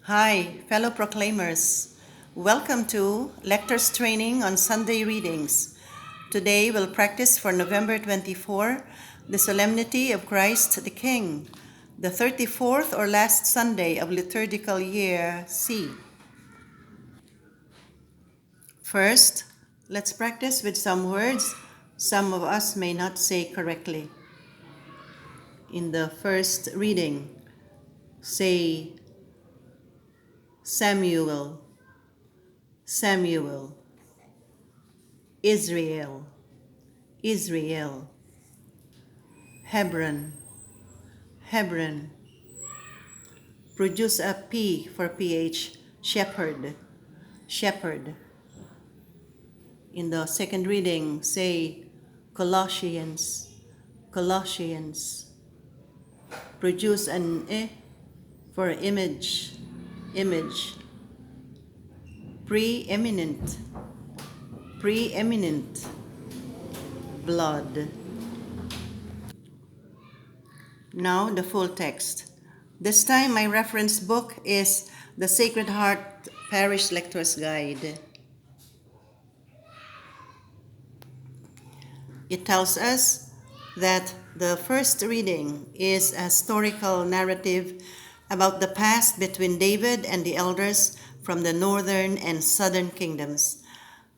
Hi, fellow proclaimers. Welcome to Lectors Training on Sunday Readings. Today we'll practice for November 24, the Solemnity of Christ the King, the 34th or last Sunday of liturgical year C. First, let's practice with some words some of us may not say correctly. In the first reading, say Samuel, Samuel, Israel, Israel, Hebron, Hebron. Produce a P for PH, shepherd, shepherd. In the second reading, say Colossians, Colossians. Produce an E for image, image. Preeminent, preeminent. Blood. Now the full text. This time my reference book is the Sacred Heart Parish Lector's Guide. It tells us that the first reading is a historical narrative about the past between David and the elders from the northern and southern kingdoms.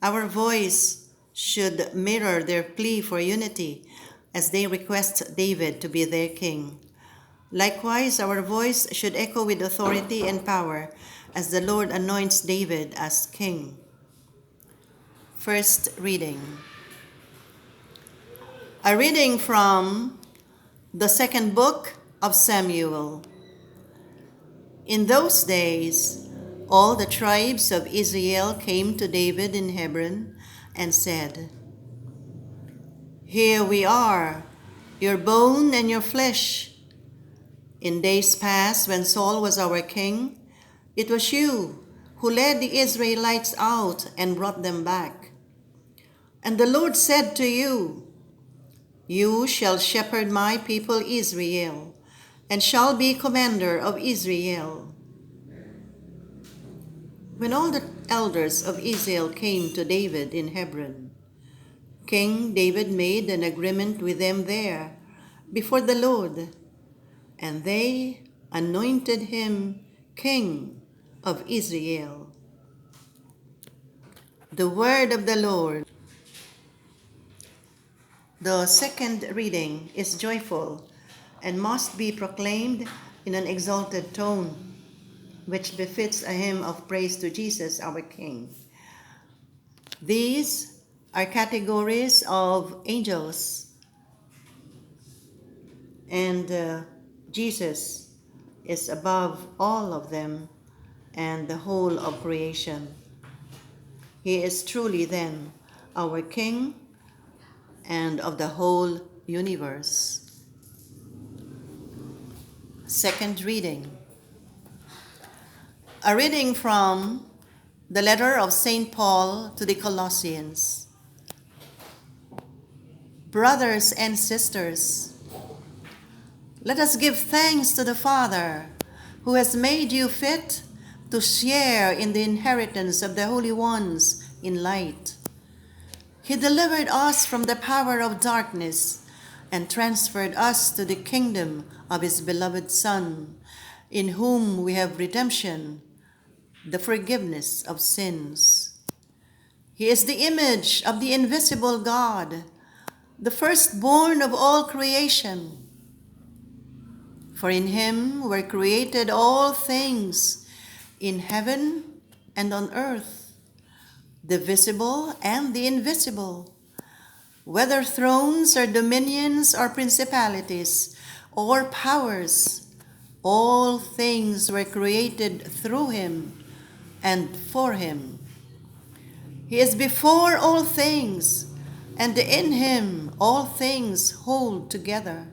Our voice should mirror their plea for unity as they request David to be their king. Likewise, our voice should echo with authority and power as the Lord anoints David as king. First reading. A reading from the second book of Samuel. In those days, all the tribes of Israel came to David in Hebron and said, "Here we are, your bone and your flesh. In days past, when Saul was our king, it was you who led the Israelites out and brought them back. And the Lord said to you, 'You shall shepherd my people Israel, and shall be commander of Israel.'" When all the elders of Israel came to David in Hebron, King David made an agreement with them there before the Lord, and they anointed him king of Israel. The word of the Lord. The second reading is joyful and must be proclaimed in an exalted tone, which befits a hymn of praise to Jesus our King. These are categories of angels, and Jesus is above all of them and the whole of creation. He is truly then our King and of the whole universe. Second reading. A reading from the letter of St. Paul to the Colossians. Brothers and sisters, let us give thanks to the Father, who has made you fit to share in the inheritance of the holy ones in light. He delivered us from the power of darkness and transferred us to the kingdom of his beloved Son, in whom we have redemption, the forgiveness of sins. He is the image of the invisible God, the firstborn of all creation. For in him were created all things in heaven and on earth, the visible and the invisible, whether thrones or dominions or principalities or powers. All things were created through him and for him. He is before all things, and in him all things hold together.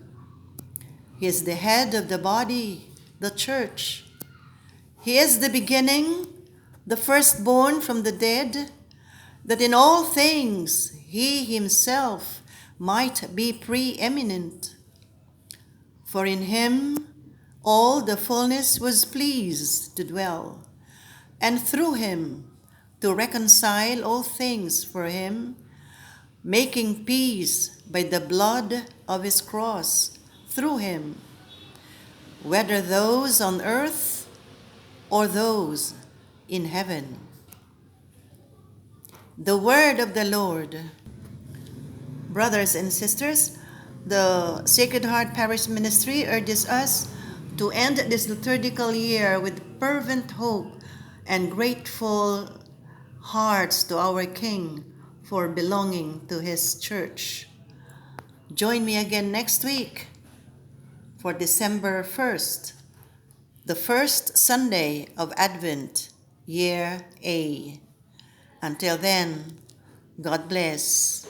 He is the head of the body, the church. He is the beginning, the firstborn from the dead, that in all things he himself might be preeminent. For in him all the fullness was pleased to dwell, and through him to reconcile all things for him, making peace by the blood of his cross, through him, whether those on earth or those in heaven. The word of the Lord. Brothers and sisters, the Sacred Heart Parish Ministry urges us to end this liturgical year with fervent hope and grateful hearts to our King for belonging to his church. Join me again next week for December 1st, the first Sunday of Advent, Year A. Until then, God bless.